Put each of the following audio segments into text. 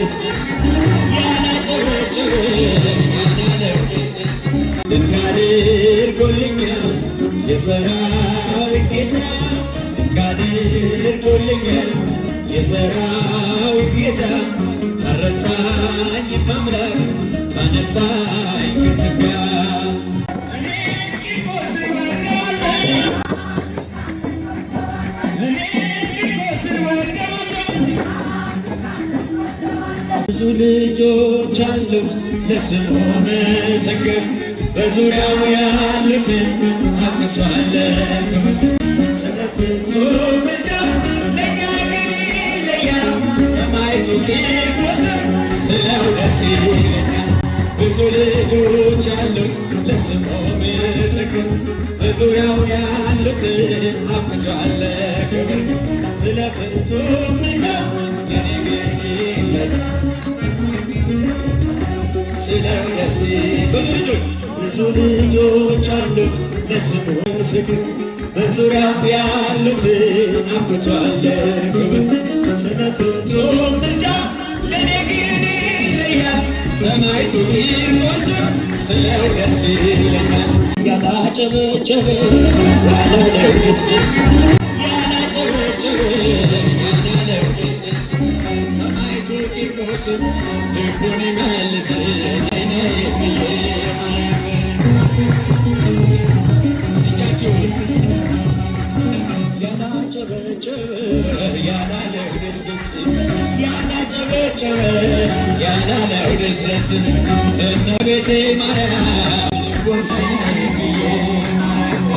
ደስደስ ያላጨበጨበ ያላለው ደስደስ ድንቅ አድርጎልኛል የሰራዊት ጌታ ድንቅ አድርጎልኛል የሰራዊት ጌታ አረሳኝ አምላክ አነሳኝ ከትቢያ ብዙ ልጆች አሉት ለስሙ ምስክር በዙሪያው ያሉትን አብቅቷል ክብር ስለ ፍጹም ምልጃው ለእኛ ግን ይለያል ሰማዕቱ ቂርቆስ ስለው ደስ ይለኛል ብዙ ልጆች አሉት ለስሙ ምስክር በዙሪያው ያሉትን አብቅቷል ክብር ስለ ፍጹም ምልጃው ለእኔ ግን ይለያል ስለው ደስ ብዙ ልጆች አሉት ለስሙ ምስክር በዙሪያው ያሉትን አብቅቷል ክብር ስለ ፍጹም ምልጃው ለእኔ ግን ይለያል ሰማዕቱ ቂርቆስ ስለው ደስ ይለኛል ያላጨበጨበ ያላለው ደስደስ ያላጨበጨበ ያላለው ደስደስ ሰማዕቱ ቂርቆስ ልቡን ይመልስ ነይነ ብዬ ማርያም ስጃችሁ ያላጨበጨበ ያላለው ደስደስ ያላጨበጨበ ያላለው ደስደስ እመቤቴ ማርያም ልቡን ነይነ ብዬ ማርያም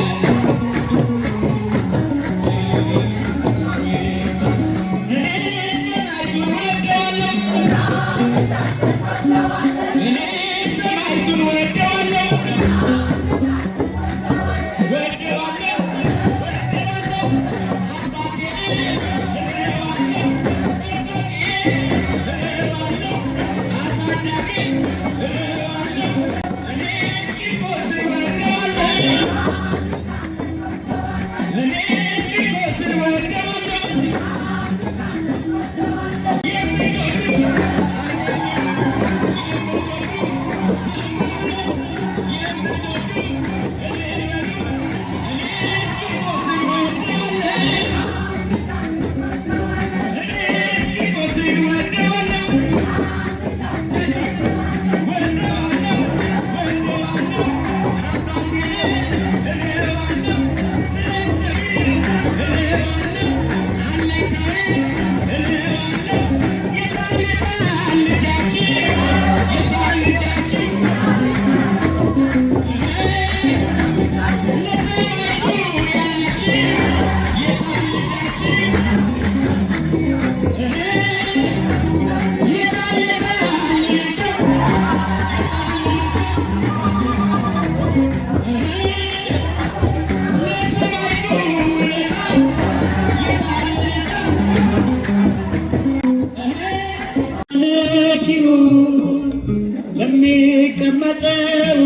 ለሚቀመጠው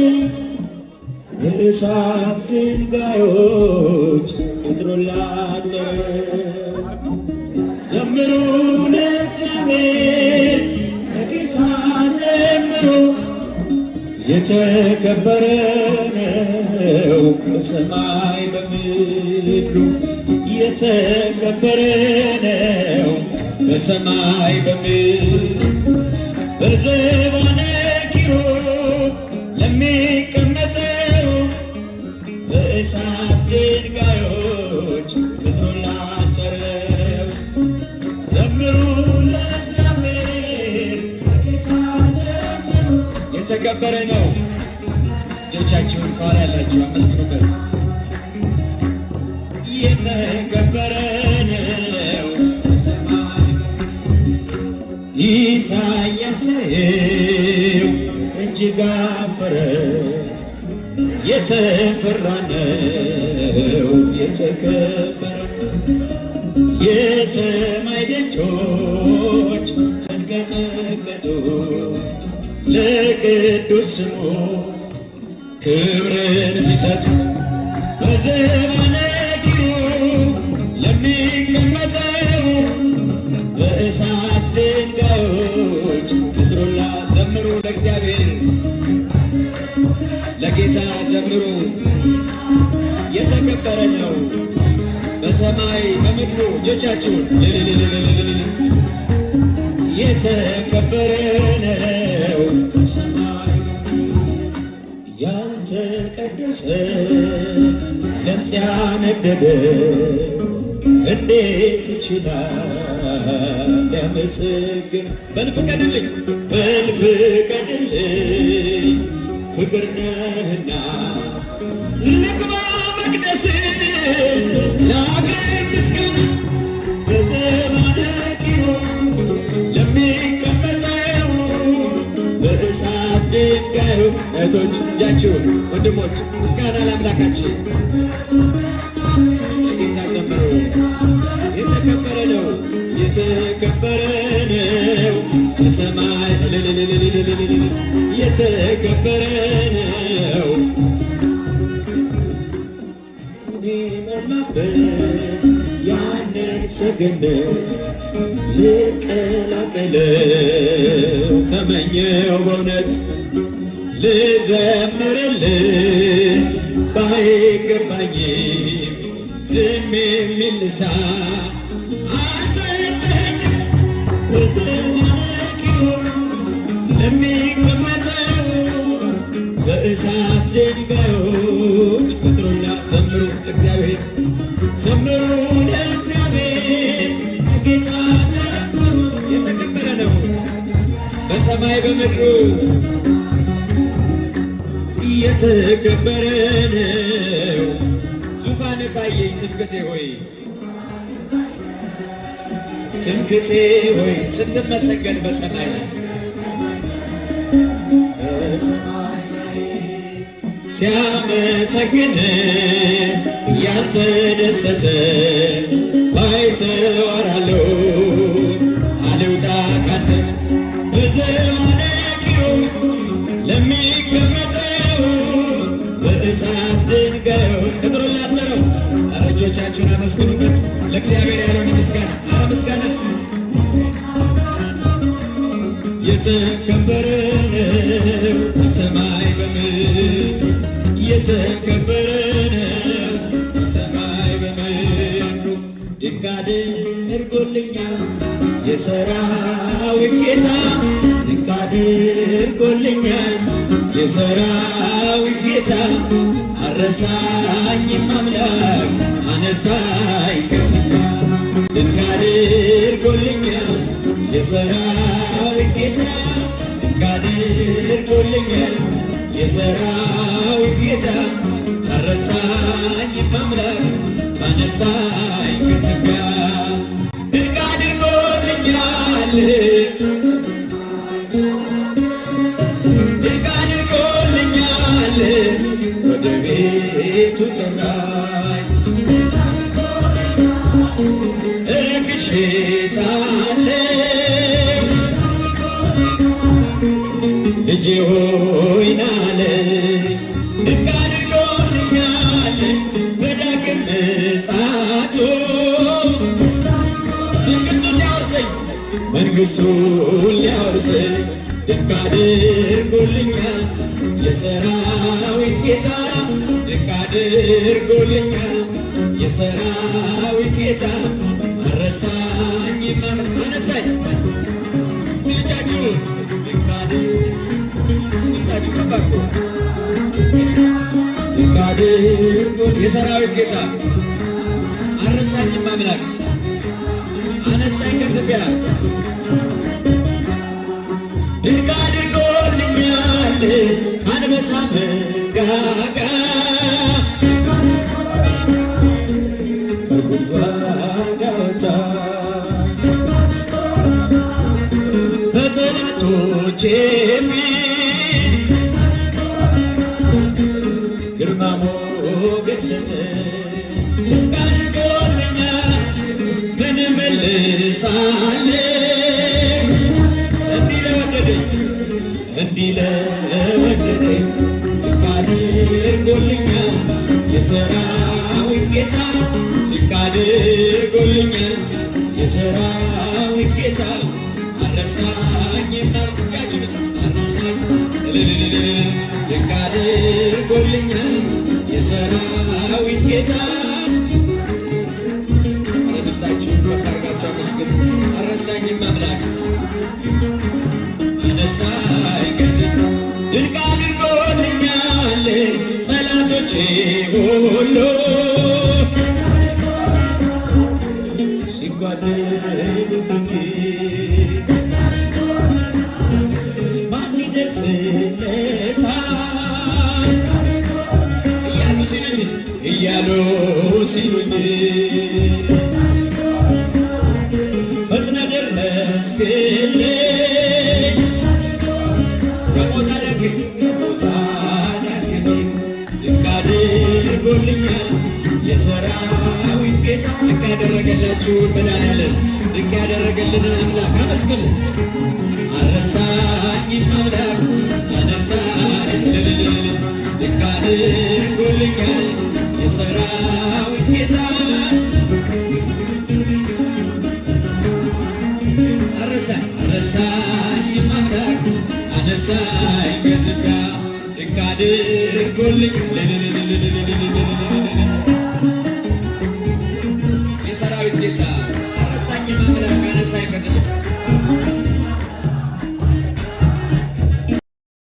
እሳት ድንጋዮች ቅጥሩን ላጠረ ዘምሩ ለእግዚአብሔር ለጌታ ዘምሩ የተከበረ ነው በሰማይ በምድሩ የተከበረ ነው በሰማይ በምድሩ በዘባነ ኪሩብ ለሚቀመጠው በእሳት ድንጋዮች ቅጥሩን ላጠረው ዘምሩ ለእግዚአብሔር ለጌታ ዘምሩ የተከበረ ነው። እጆቻችሁን ከኋላ ያላችሁ አመስግኑበት። የተከበረ ነው በሰማይ ኢሳይያስ እጅግ አፈረ የተፈራ ነው የተከበረ የሰማይ ደጆች ተንቀጠቀጡ ለቅዱስ ስሙ ክብርን ሲሰጡ በዘባነ ኪሩብ ለሚቀመጠው በእሳት ድንጋዮች ዘምሩ እጆቻችሁን። የተከበረ ነው ሰማይ ያልተቀደሰ ለምጽ ያነደደ እንዴት ይችላል ሊያመሰግን? በልፍቀድልኝ በልፍቀድልኝ ፍቅር ነህና ልግባ መቅደስ ለአቅርብ ምስጋና በዘባነ ኪሩብ ለሚቀመጠው በእሳት ድንጋዩ። እህቶች እጃችሁን፣ ወንድሞች ምስጋና ለአምላካችን ለጌታ ዘምሩ። የተከበረ ነው የተከበረ ነው በሰማይ የተከበረ ነው ሞላበት ያንን ሰገነት ልቀላቀለው ተመኘው በእውነት ልዘምርልህ ባይገባኝም ዝም የሚል ልሳን አልሰጠኝም። በዘባነ ኪሩብ ለሚቀመጠው በእሳት ድንጋዮች ቅጥሩና ዘምሩ ለእግዚአብሔር ዘምሩ ለእግዚአብሔር ጌታ ዘምሩ። የተከበረ ነው በሰማይ በምድሩ የተከበረ ነው። ዙፋን ታየኝ ትምክቴ ሆይ ትምክቴ ሆይ ስትመሰገን በሰማይ ሲያመሰግን ያልተደሰተ ባይተዋራለው አልውጣ ካንተ በዘባነ ኪሩብ ለሚቀመጠው በእሳት ድንጋዩን ቅጥሩላተረው። እጆቻችሁን አመስግኑበት ለእግዚአብሔር ያለውን ምስጋና። አረ ምስጋና የተከበረ ነው በሰማይ በምድር የተከበረ ነው በሰማይ በምድሩ። ድንቅ አድርጎልኛል የሰራዊት ጌታ ድንቅ አድርጎልኛል የሰራዊት ጌታ አረሳኝም አምላክ አነሳኝ ከትቢያ ድንቅ አድርጎልኛል የሰራዊት ጌታ ድንቅ አድርጎልኛል የሰራዊት ጌታ አረሳኝም አምላክ አነሳኝ ከትቢያ ድንቅ አድርጎልኛል ድንቅ አድርጎልኛል ወደ ቤቱ ጠራኝ ረክሼ ሳለሁ ልጄ ሆይ ናለኝ ድንቅ አድርጎልኛል በዳግም ምጽአቱ መንግሥቱን ሊያወርሰኝ ድንቅ አድርጎልኛል የሰራዊት ጌታ ድንቅ አድርጎልኛል የሰራዊት ጌታ አረሳኝም አነሳኝ። ስልቻችሁን ድንቅ ድምፃችሁ ከፍ አድርጉ። ድንቅ አድርጎ የሰራዊት ጌታ አረሳኝም አምላክ አነሳኝ ከትቢያ ድንቅ አድርጎልኛል ከአንበሳ መንጋጋ ከጉድጓድ አወጣኝ በጠላቶቼ ፊት ግርማ ሞገስ ሰጠኝ። ድንቅ አድርጎልኛል ምን እመልሳለሁ እንዲህ ለወደደኝ ድንቅ አድርጎልኛል የሰራዊት ጌታ ድንቅ አድርጎልኛል የሰራዊት ጌታ አረሳኝም እጃችሁን ውስጥ አረሳኝ ድንቅ አድርጎልኛል የሰራዊት ጌታ አረሳኝም አምላክ አነሳኝ ከትቢያ ድንቅ አድርጎልኛል ጠላቶቼ ሁሉ ሲጓደሉብኝ ማን ይደርስለታል እያሉ ሲሉኝ ፈጥነ ደረስክልኝ ከሞት አዳንከኝ ድንቅ አድርጎልኛል የሰራዊት ጌታ ድንቅ ያደረገላችሁን መድኃኒዓለም ድንቅ ያደረገልንን አምላክ አመስግኑ። አረሳኝም አምላክ አነሳኝ ድንቅ አድርጎልኛል የሰራዊት ጌታ አረሳኝም አምላክ አነሳኝ ከትቢያ ድንቅ አድርጎልኛል የሰራዊት ጌታ አረሳኝም አምላክ አነሳኝ ከትቢያ